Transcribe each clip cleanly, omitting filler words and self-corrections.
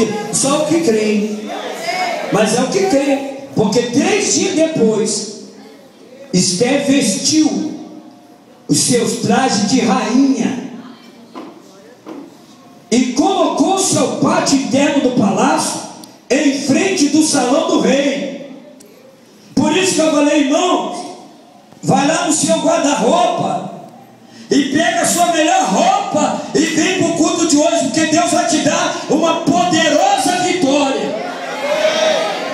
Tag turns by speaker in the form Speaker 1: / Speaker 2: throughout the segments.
Speaker 1: sabia, só o que crê. Mas é o que crê, porque 3 dias depois, Esther vestiu os seus trajes de rainha e colocou-se ao pátio interno do palácio, em frente do salão do rei. Por isso que eu falei, irmãos, vai lá no seu guarda-roupa e pega a sua melhor roupa e vem para o culto de hoje, porque Deus vai te dar uma poderosa vitória.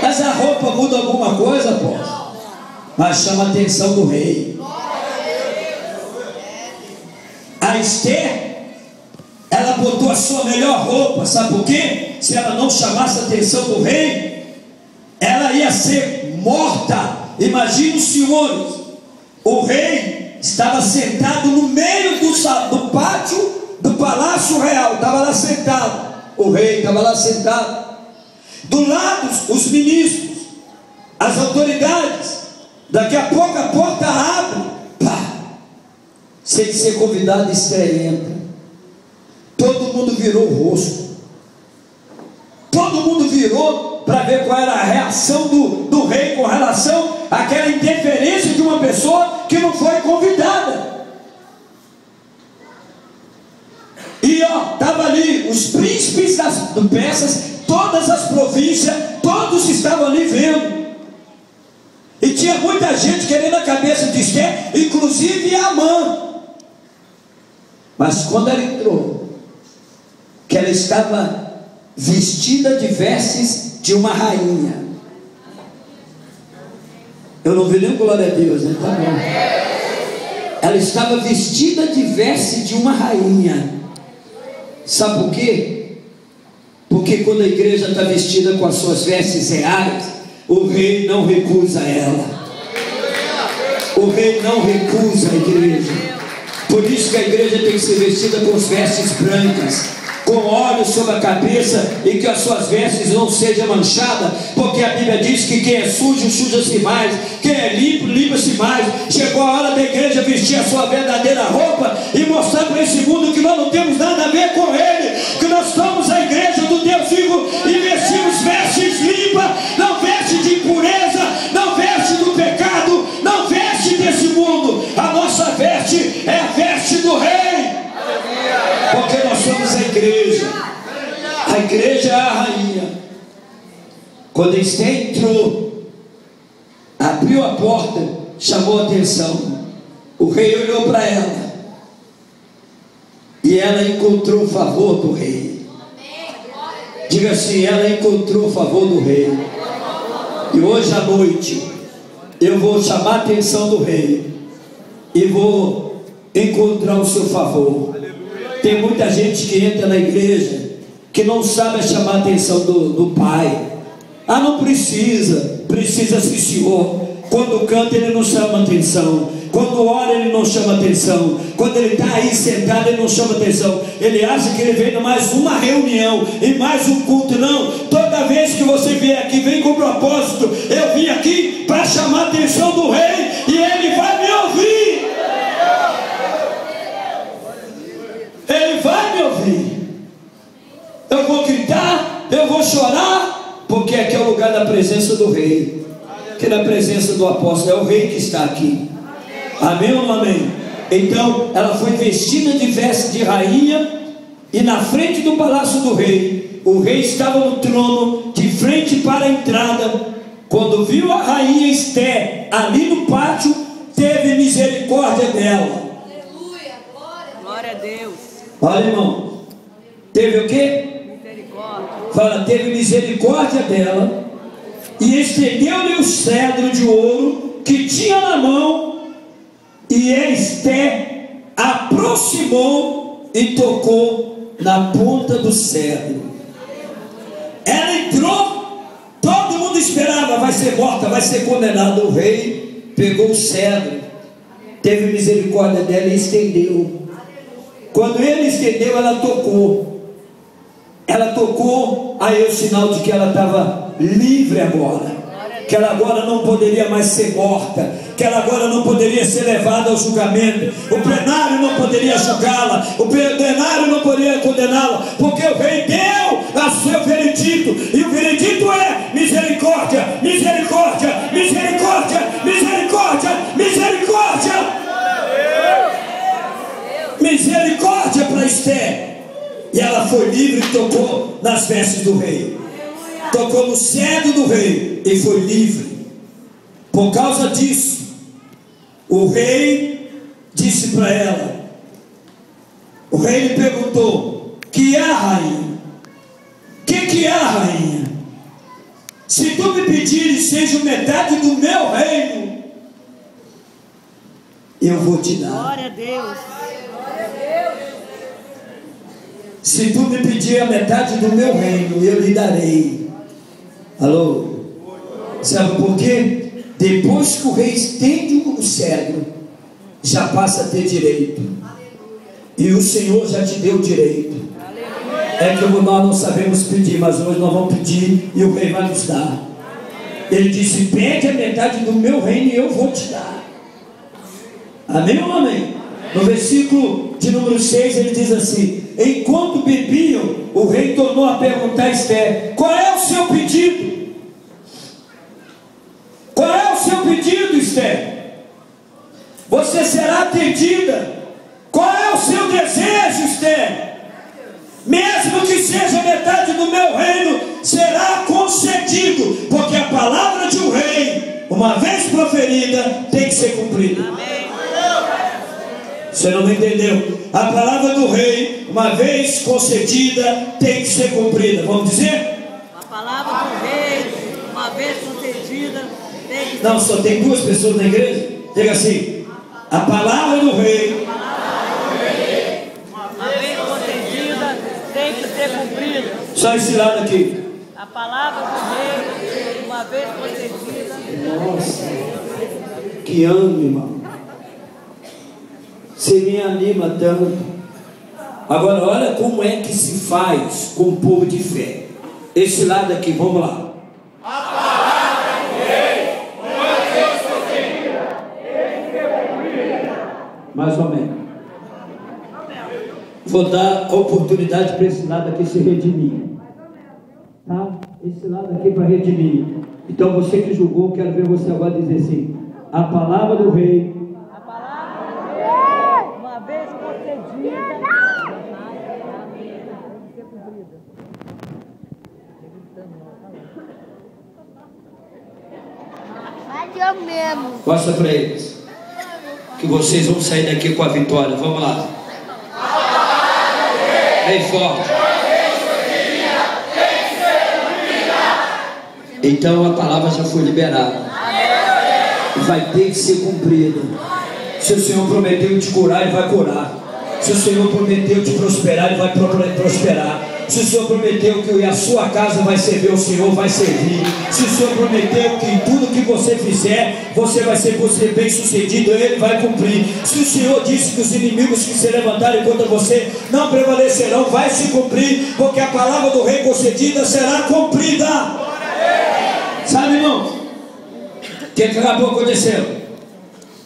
Speaker 1: Mas a roupa muda alguma coisa, pô? Mas chama a atenção do rei. A Esther, ela botou a sua melhor roupa, sabe por quê? Se ela não chamasse a atenção do rei, ela ia ser morta. Imagine os senhores, o rei estava sentado no meio do pátio do palácio real, estava lá sentado, o rei estava lá sentado, do lado os ministros, as autoridades. Daqui a pouco a porta abre, pá, sem ser convidado, Esther entra. Todo mundo virou o rosto, todo mundo virou para ver qual era a reação do rei com relação àquela interferência de uma pessoa que não foi convidada. E ó, estava ali os príncipes das Persas, todas as províncias, todos estavam ali vendo. E tinha muita gente querendo a cabeça de Esther, inclusive Amã. Mas quando ela entrou, que ela estava vestida de vestes de uma rainha. Eu não vi nem glória a Deus, né? Tá bom. Ela estava vestida de vestes de uma rainha. Sabe por quê? Porque quando a igreja está vestida com as suas vestes reais, o rei não recusa ela. O rei não recusa a igreja. Por isso que a igreja tem que ser vestida com as vestes brancas, com óleo sobre a cabeça, e que as suas vestes não sejam manchadas, porque a Bíblia diz que quem é sujo, suja-se mais, quem é limpo, limpa-se mais. Chegou a hora da igreja vestir a sua verdadeira roupa e mostrar para esse mundo que nós não temos nada a ver com ele, que nós somos a igreja do Deus vivo e vestimos vestes limpas, não veste de impureza, não veste do pecado, não veste desse mundo. A nossa veste é a veste do rei, porque nós somos a igreja. A igreja é a rainha. Quando Esther entrou, abriu a porta, chamou a atenção. O rei olhou para ela e ela encontrou o favor do rei. Diga assim: ela encontrou o favor do rei. E hoje à noite eu vou chamar a atenção do rei e vou encontrar o seu favor. Tem muita gente que entra na igreja que não sabe chamar a atenção do Pai. Ah, não precisa. Precisa sim, senhor. Quando canta ele não chama atenção, quando ora ele não chama atenção, quando ele está aí sentado ele não chama atenção. Ele acha que ele vem em mais uma reunião, em mais um culto. Não, toda vez que você vier aqui, vem com propósito. Eu vim aqui para chamar a atenção do rei e ele vai me ouvir. Ele vai me ouvir. Eu vou gritar, eu vou chorar, porque aqui é o lugar da presença do rei, que é na presença do apóstolo. É o rei que está aqui. Amém ou não amém? Então ela foi vestida de veste de rainha, e na frente do palácio do rei, o rei estava no trono, de frente para a entrada. Quando viu a rainha Esther ali no pátio, teve misericórdia dela.
Speaker 2: Aleluia, glória a Deus.
Speaker 1: Olha, irmão, teve o quê?
Speaker 2: Misericórdia.
Speaker 1: Fala, teve misericórdia dela, e estendeu-lhe o cedro de ouro que tinha na mão, e Esther aproximou e tocou na ponta do cedro. Ela entrou, todo mundo esperava, vai ser morta, vai ser condenada. O rei pegou o cedro, teve misericórdia dela e estendeu. Quando ele estendeu, ela tocou. Ela tocou, aí é o sinal de que ela estava livre agora, que ela agora não poderia mais ser morta, que ela agora não poderia ser levada ao julgamento. O plenário não poderia julgá-la, o plenário não poderia condená-la, porque o rei deu a seu veredito. foi livre e tocou nas vestes do rei. Tocou no cetro do rei e foi livre. Por causa disso, o rei disse para ela, o rei lhe perguntou, que é a rainha? Que é a rainha? Se tu me pedires, seja metade do meu reino, eu vou te dar.
Speaker 2: Glória a Deus.
Speaker 1: Se tu me pedir a metade do meu reino, eu lhe darei. Alô? Sabe por quê? Depois que o rei estende o cetro, já passa a ter direito. E o Senhor já te deu direito. É que nós não sabemos pedir, mas hoje nós vamos pedir e o rei vai nos dar. Ele disse, pede a metade do meu reino e eu vou te dar. Amém ou não amém? No versículo de número 6 ele diz assim, enquanto bebiam, o rei tornou a perguntar a Esther, qual é o seu pedido? Qual é o seu pedido, Esther? Você será atendida. Qual é o seu desejo, Esther? Mesmo que seja metade do meu reino, será concedido, porque a palavra de um rei, uma vez proferida, tem que ser cumprida. Amém. Você não me entendeu? A palavra do rei, uma vez concedida, tem que ser cumprida. Vamos dizer?
Speaker 2: A palavra do rei, uma vez concedida, tem que ser...
Speaker 1: Não, só tem duas pessoas na igreja. Diga assim, a palavra do rei,
Speaker 2: uma vez concedida, tem que ser cumprida.
Speaker 1: só esse lado aqui.
Speaker 2: A palavra do rei, uma vez concedida.
Speaker 1: Nossa, que ânimo, irmão. Você me anima tanto. Agora, olha como é que se faz com o povo de fé. Esse lado aqui, vamos lá. A palavra do rei, uma vez concedida, tem que ser cumprida. Mais ou menos. Vou dar a oportunidade para esse lado aqui se redimir. Tá? Esse lado aqui para redimir. Então você que julgou, quero ver você agora dizer assim: a palavra do rei,
Speaker 2: A palavra do rei, uma vez concedida, tem que ser cumprida.
Speaker 3: Mas eu mesmo.
Speaker 1: mostra para eles que vocês vão sair daqui com a vitória. Vamos lá. Bem forte. Então a palavra já foi liberada. Vai ter que ser cumprida. Se o Senhor prometeu te curar, Ele vai curar. Se o Senhor prometeu te prosperar, Ele vai prosperar. Se o Senhor prometeu que a sua casa vai servir, o Senhor vai servir. Se o Senhor prometeu que em tudo que você fizer, você vai ser bem sucedido, Ele vai cumprir. Se o Senhor disse que os inimigos que se levantarem contra você não prevalecerão, vai se cumprir, porque a palavra do rei concedida será cumprida. Sabe, irmão, o que acabou acontecendo?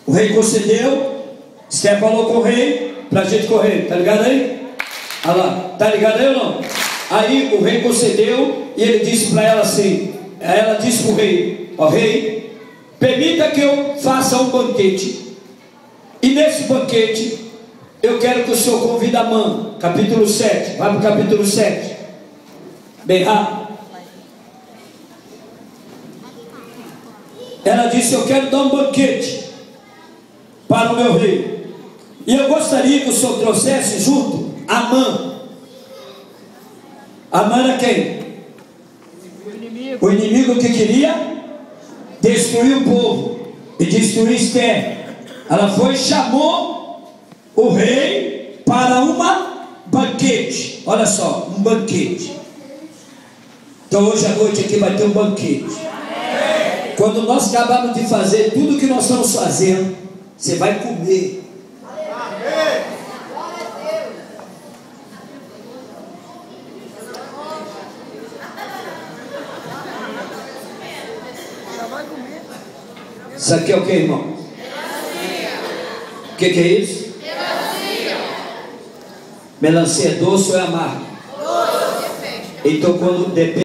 Speaker 1: O rei concedeu, Esther falou com o rei, para a gente correr, tá ligado aí? Olha lá, tá ligado aí ou não? Aí o rei concedeu e ele disse para ela assim, ela disse para o rei, ó rei, permita que eu faça um banquete, e nesse banquete eu quero que o senhor convide Amã, capítulo 7, vai para o capítulo 7, bem rápido. Ela disse, eu quero dar um banquete para o meu rei, e eu gostaria que o senhor trouxesse junto Amã. Amã era quem? O inimigo que queria destruir o povo e destruir Esther. Ela foi e chamou o rei para uma banquete. Olha só, um banquete. Então hoje à noite aqui vai ter um banquete. Quando nós acabarmos de fazer tudo que nós estamos fazendo, você vai comer. Isso aqui é o que, irmão? O que é isso? Melancia é doce ou é amarga? Doce. Então quando depende